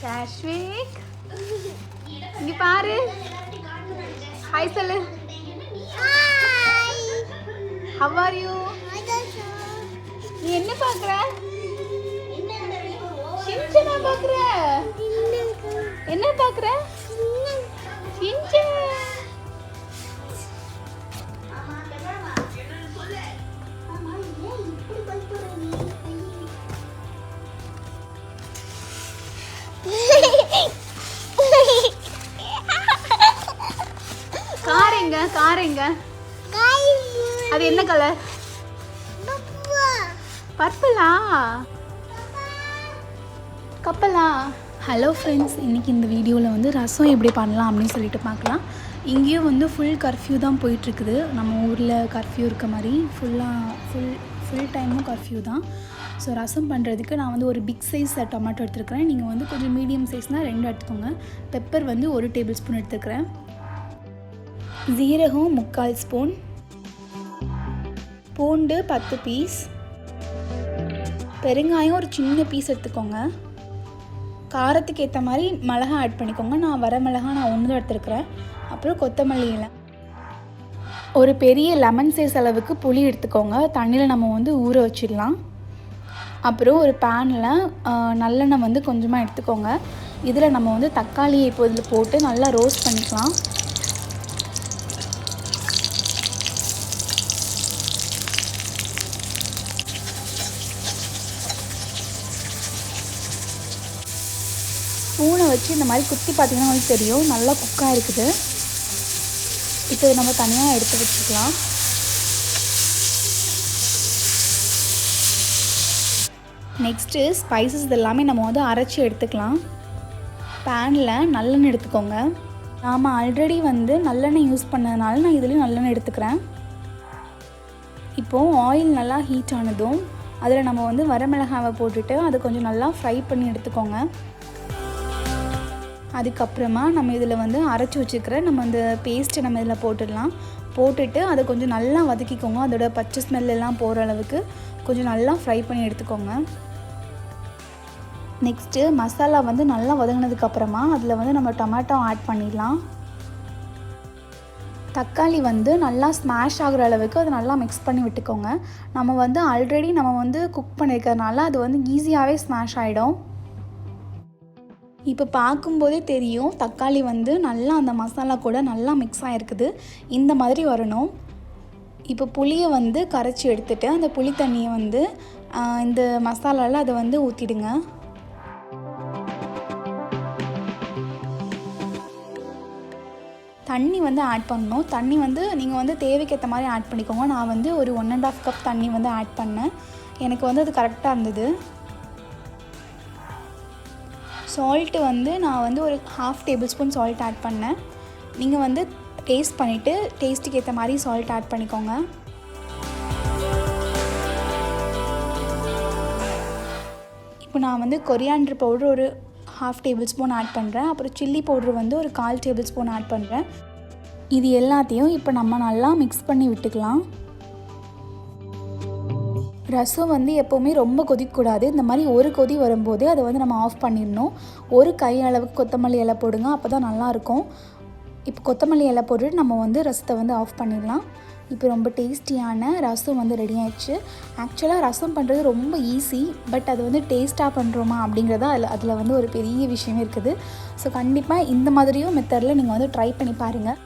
காஷ்விக், இங்க பாரு. ஹாய் சொல்லு. How are you? நீ என்ன பாக்குற? ஷின்சானா பாக்குற? என்ன பாக்குற? ஷின்சான். காரங்க அது என்ன கலர்? பர்பிளா? கப்பலா? ஹலோ ஃப்ரெண்ட்ஸ், இன்றைக்கி இந்த வீடியோவில் வந்து ரசம் எப்படி பண்ணலாம் அப்படின்னு சொல்லிட்டு பார்க்கலாம். இங்கேயும் வந்து ஃபுல் கர்ஃப்யூ தான் போயிட்டுருக்குது. நம்ம ஊரில் கர்ஃப்யூ இருக்க மாதிரி ஃபுல் டைமும் கர்ஃப்யூ தான். ஸோ ரசம் பண்ணுறதுக்கு நான் வந்து ஒரு பிக் சைஸ் டொமேட்டோ எடுத்துருக்கிறேன். நீங்கள் வந்து கொஞ்சம் மீடியம் சைஸ்னால் 2 எடுத்துக்கோங்க. பெப்பர் வந்து 1 டேபிள் ஸ்பூன் எடுத்துக்கிறேன். ஜீரகம் 3/4 ஸ்பூன், பூண்டு 10 பீஸ், பெருங்காயம் ஒரு சின்ன பீஸ் எடுத்துக்கோங்க. காரத்துக்கு ஏற்ற மாதிரி மிளகா ஆட் பண்ணிக்கோங்க. நான் வர மிளகா 1 தான் எடுத்துருக்கிறேன். அப்புறம் கொத்தமல்லி இலை, ஒரு பெரிய லெமன் சைஸ் அளவுக்கு புளி எடுத்துக்கோங்க. தண்ணியில் நம்ம வந்து ஊற வச்சிடலாம். அப்புறம் ஒரு பேனில் நல்லெண்ணெய் வந்து கொஞ்சமாக எடுத்துக்கோங்க. இதில் நம்ம வந்து தக்காளியை இப்போ இதில் போட்டு நல்லா ரோஸ்ட் பண்ணிக்கலாம். ஸ்பூனை வச்சு இந்த மாதிரி குத்தி பார்த்திங்கன்னா உங்களுக்கு தெரியும் நல்லா குக்காக இருக்குது. இப்போ நம்ம தனியாக எடுத்து வச்சுக்கலாம். நெக்ஸ்ட்டு ஸ்பைசஸ் எல்லாமே நம்ம வந்து அரைச்சி எடுத்துக்கலாம். பேனில் நல்லெண்ணெய் எடுத்துக்கோங்க. நாம் ஆல்ரெடி வந்து நல்லெண்ணெய் யூஸ் பண்ணதுனால நான் இதுலேயும் நல்லெண்ணெய் எடுத்துக்கிறேன். இப்போது ஆயில் நல்லா ஹீட் ஆனதும் அதில் நம்ம வந்து வரமிளகாவை போட்டுட்டு அதை கொஞ்சம் நல்லா ஃப்ரை பண்ணி எடுத்துக்கோங்க. அதுக்கப்புறமா நம்ம இதில் வந்து அரைச்சி வச்சுக்கிற நம்ம அந்த பேஸ்ட்டை நம்ம இதில் போட்டுடலாம். போட்டுட்டு அதை கொஞ்சம் நல்லா வதக்கிக்கோங்க. அதோட பச்சை ஸ்மெல் எல்லாம் போகிற அளவுக்கு கொஞ்சம் நல்லா ஃப்ரை பண்ணி எடுத்துக்கோங்க. நெக்ஸ்ட்டு மசாலா வந்து நல்லா வதங்கினதுக்கப்புறமா அதில் வந்து நம்ம டொமேட்டோ ஆட் பண்ணிடலாம். தக்காளி வந்து நல்லா ஸ்மாஷ் ஆகிற அளவுக்கு அதை நல்லா மிக்ஸ் பண்ணி விட்டுக்கோங்க. நம்ம வந்து ஆல்ரெடி நம்ம வந்து குக் பண்ணியிருக்கிறதுனால அது வந்து ஈஸியாகவே ஸ்மாஷ் ஆகிடும். இப்போ பார்க்கும்போதே தெரியும் தக்காளி வந்து நல்லா அந்த மசாலா கூட நல்லா மிக்ஸ் ஆகிருக்குது. இந்த மாதிரி வரணும். இப்போ புளியை வந்து கரைச்சி எடுத்துகிட்டு அந்த புளி தண்ணியை வந்து இந்த மசாலாவில் அதை வந்து ஊற்றிடுங்க. தண்ணி வந்து ஆட் பண்ணணும். தண்ணி வந்து நீங்கள் வந்து தேவைக்கேற்ற மாதிரி ஆட் பண்ணிக்கோங்க. நான் வந்து ஒரு 1.5 கப் தண்ணி வந்து ஆட் பண்ணேன். எனக்கு வந்து அது கரெக்டாக இருந்தது. சால்ட்டு வந்து நான் வந்து ஒரு 1/2 டேபிள் ஸ்பூன் சால்ட் ஆட் பண்ணேன். நீங்கள் வந்து டேஸ்ட் பண்ணிவிட்டு டேஸ்ட்டுக்கு ஏற்ற மாதிரி சால்ட் ஆட் பண்ணிக்கோங்க. இப்போ நான் வந்து கொரியாண்டர் பவுடர் ஒரு 1/2 டேபிள் ஸ்பூன் ஆட் பண்ணுறேன். அப்புறம் சில்லி பவுடர் வந்து ஒரு 1/4 டேபிள் ஸ்பூன் ஆட் பண்ணுறேன். இது எல்லாத்தையும் இப்போ நம்ம நல்லா மிக்ஸ் பண்ணி விட்டுக்கலாம். ரசம் வந்து எப்போவுமே ரொம்ப கொதிக்கக்கூடாது. இந்த மாதிரி ஒரு கொதி வரும்போது அதை வந்து நம்ம ஆஃப் பண்ணிடணும். ஒரு கை அளவுக்கு கொத்தமல்லி இலை போடுங்க, அப்போ தான் நல்லாயிருக்கும். இப்போ கொத்தமல்லி இலை போட்டுட்டு நம்ம வந்து ரசத்தை வந்து ஆஃப் பண்ணிடலாம். இப்போ ரொம்ப டேஸ்டியான ரசம் வந்து ரெடி ஆகிடுச்சு. ஆக்சுவலாக ரசம் பண்ணுறது ரொம்ப ஈஸி, பட் அது வந்து டேஸ்ட்டாக பண்ணுறோமா அப்படிங்கிறதா அதில் வந்து ஒரு பெரிய விஷயமே இருக்குது. ஸோ கண்டிப்பாக இந்த மாதிரியும் மெத்தடில் நீங்கள் வந்து ட்ரை பண்ணி பாருங்கள்.